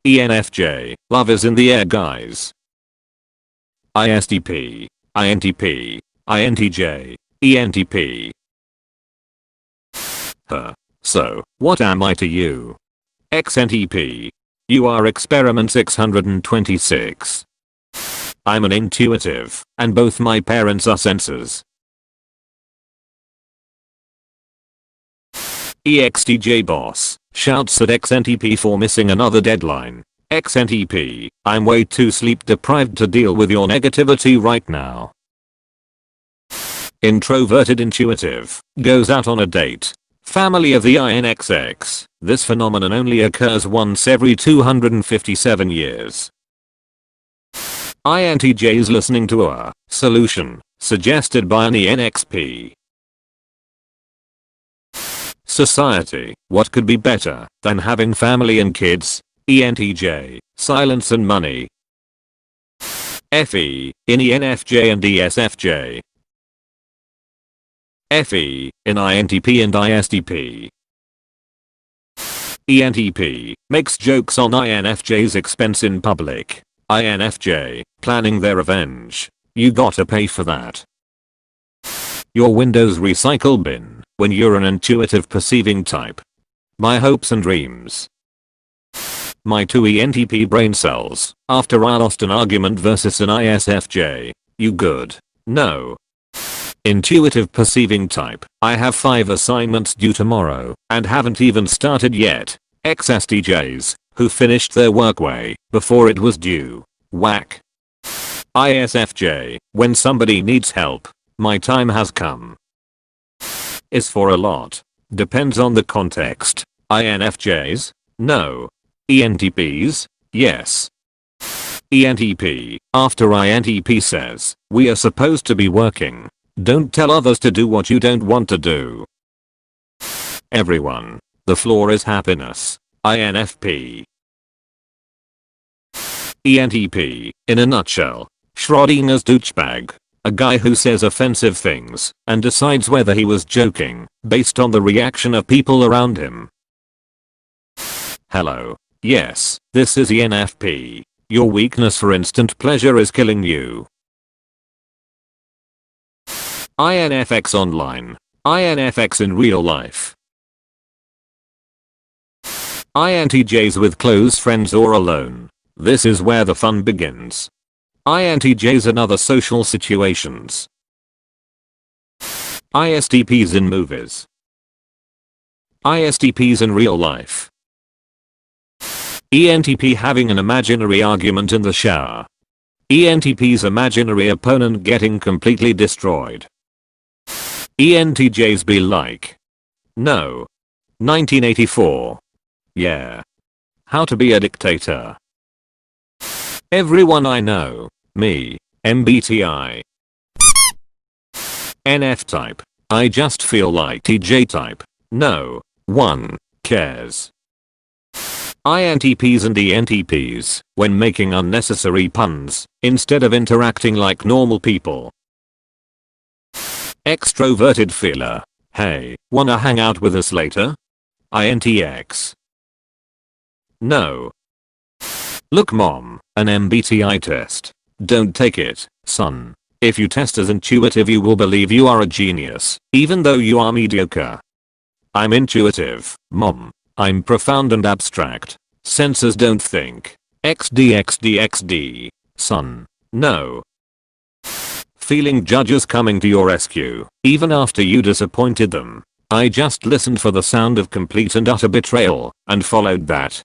ENFJ, love is in the air guys. ISTP, INTP, INTJ, ENTP. So, what am I to you? XNTP. You are experiment 626. I'm an intuitive, and both my parents are sensors. EXTJ boss shouts at XNTP for missing another deadline. XNTP, I'm way too sleep deprived to deal with your negativity right now. Introverted intuitive goes out on a date. Family of the INXX. This phenomenon only occurs once every 257 years. INTJs listening to a solution suggested by an ENXP. Society, what could be better than having family and kids? ENTJ, silence and money. FE, in ENFJ and ESFJ. FE, in INTP and ISTP. ENTP, makes jokes on INFJ's expense in public. INFJ, planning their revenge. You gotta pay for that. Your Windows recycle bin, when you're an intuitive perceiving type. My hopes and dreams. My 2 ENTP brain cells, after I lost an argument versus an ISFJ. You good? No. Intuitive perceiving type. I have 5 assignments due tomorrow, and haven't even started yet. XSTJs, who finished their work way before it was due. Whack. ISFJ, when somebody needs help. My time has come. Is for a lot. Depends on the context. INFJs? No. ENTPs? Yes. ENTP, after INTP says, we are supposed to be working. Don't tell others to do what you don't want to do. Everyone. The floor is happiness. INFP. ENTP, in a nutshell. Schrodinger's douchebag. A guy who says offensive things and decides whether he was joking based on the reaction of people around him. Hello. Yes, this is ENFP. Your weakness for instant pleasure is killing you. INFX online. INFX in real life. INTJs with close friends or alone. This is where the fun begins. INTJs in other social situations. ISTPs in movies. ISTPs in real life. ENTP having an imaginary argument in the shower. ENTP's imaginary opponent getting completely destroyed. ENTJs be like. No. 1984. Yeah. How to be a dictator. Everyone I know. Me. MBTI. NF type. I just feel like TJ type. No one cares. INTPs and ENTPs when making unnecessary puns instead of interacting like normal people. Extroverted feeler. Hey, wanna hang out with us later? INTX. No. Look mom, an MBTI test. Don't take it, son. If you test as intuitive you will believe you are a genius, even though you are mediocre. I'm intuitive, mom. I'm profound and abstract. Sensors don't think. XDXDXD. Son. No. Feeling judges coming to your rescue, even after you disappointed them. I just listened for the sound of complete and utter betrayal, and followed that.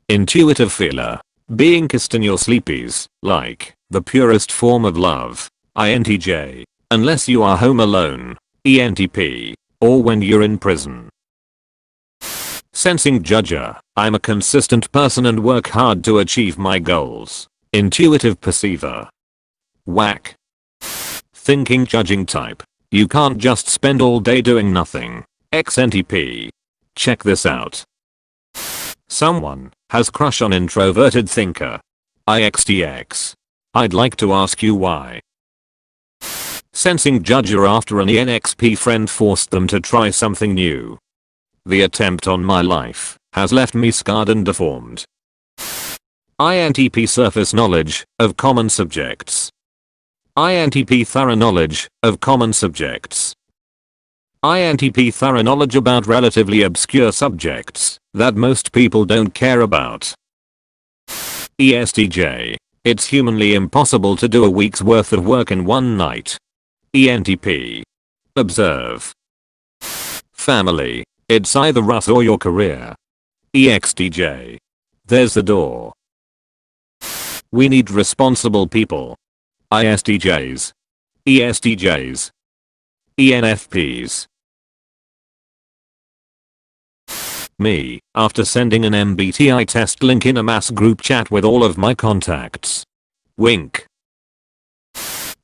Intuitive feeler. Being kissed in your sleepies, like, the purest form of love. INTJ. Unless you are home alone. ENTP. Or when you're in prison. Sensing judger. I'm a consistent person and work hard to achieve my goals. Intuitive perceiver. Whack. Thinking judging type. You can't just spend all day doing nothing. XNTP. Check this out. Someone has crush on introverted thinker. IXTX. I'd like to ask you why. Sensing judger after an ENXP friend forced them to try something new. The attempt on my life. has left me scarred and deformed. INTP surface knowledge of common subjects. INTP thorough knowledge of common subjects. INTP thorough knowledge about relatively obscure subjects that most people don't care about. ESTJ. It's humanly impossible to do a week's worth of work in one night. ENTP. Observe. Family. It's either us or your career. EXTJ. There's the door. We need responsible people. ISTJs. ESTJs. ENFPs. Me, after sending an MBTI test link in a mass group chat with all of my contacts. Wink.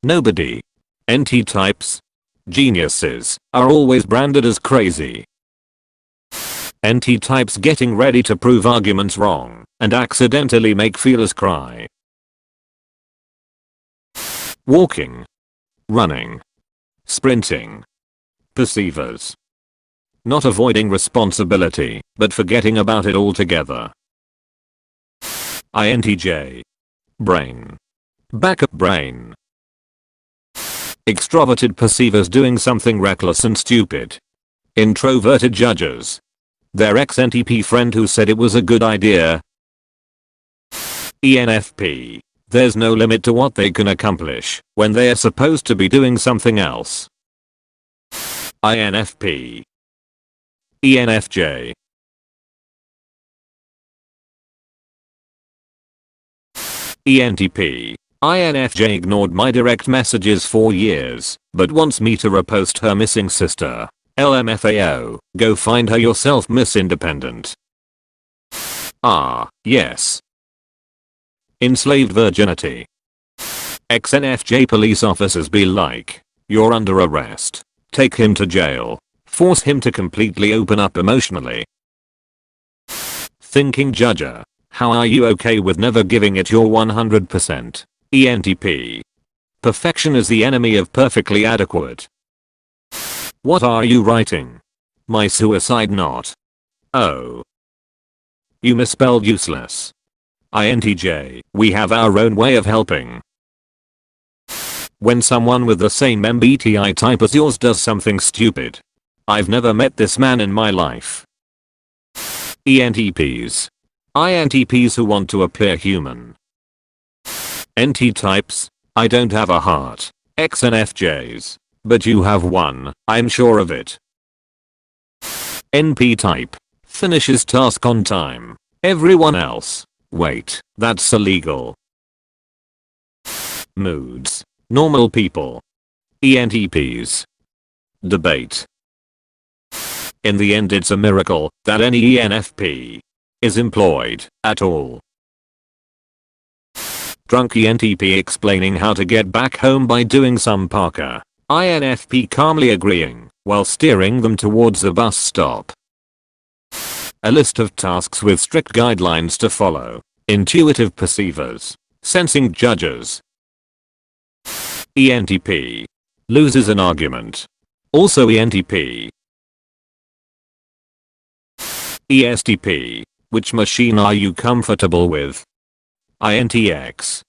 Nobody. NT types. Geniuses are always branded as crazy. NT types getting ready to prove arguments wrong and accidentally make feelers cry. Walking. Running. Sprinting. Perceivers. Not avoiding responsibility, but forgetting about it altogether. INTJ. Brain. Backup brain. Extroverted perceivers doing something reckless and stupid. Introverted judges. Their ex-NTP friend who said it was a good idea. ENFP. There's no limit to what they can accomplish when they are supposed to be doing something else. INFP. ENFJ. ENTP. INFJ ignored my direct messages for years, but wants me to repost her missing sister. LMFAO, go find her yourself, Miss Independent. Ah, yes. Enslaved virginity. Ex-NFJ police officers be like, you're under arrest. Take him to jail. Force him to completely open up emotionally. Thinking judger. How are you okay with never giving it your 100%? ENTP. Perfection is the enemy of perfectly adequate. What are you writing? My suicide note. Oh. You misspelled useless. INTJ. We have our own way of helping. When someone with the same MBTI type as yours does something stupid. I've never met this man in my life. ENTPs. INTPs who want to appear human. NT types. I don't have a heart. XNFJs. But you have one, I'm sure of it. NP type. Finishes task on time. Everyone else. Wait, that's illegal. Moods. Normal people. ENTPs. Debate. In the end, it's a miracle that any ENFP is employed at all. Drunk ENTP explaining how to get back home by doing some parkour. INFP calmly agreeing while steering them towards a bus stop. A list of tasks with strict guidelines to follow. Intuitive perceivers. Sensing judges. ENTP. Loses an argument. Also ENTP. ESTP. Which machine are you comfortable with? INTX.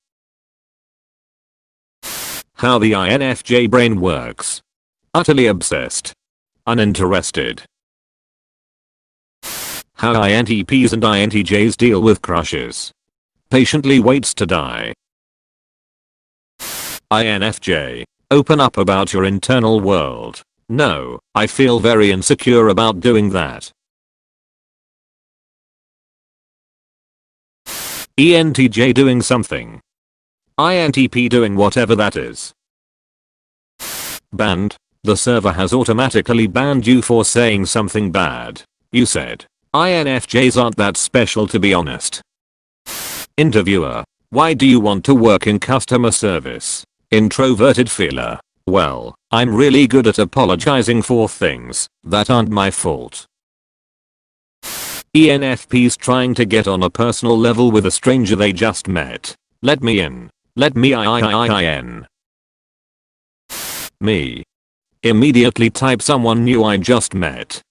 How the INFJ brain works. Utterly obsessed. Uninterested. How INTPs and INTJs deal with crushes. Patiently waits to die. INFJ. Open up about your internal world. No, I feel very insecure about doing that. ENTJ doing something. INTP doing whatever that is. Banned. The server has automatically banned you for saying something bad. You said. INFJs aren't that special, to be honest. Interviewer. Why do you want to work in customer service? Introverted feeler. Well, I'm really good at apologizing for things that aren't my fault. ENFPs trying to get on a personal level with a stranger they just met. Let me in. Let me in. Me. Immediately type someone new I just met.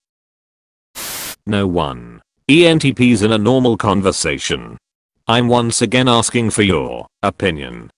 No one. ENTPs in a normal conversation. I'm once again asking for your opinion.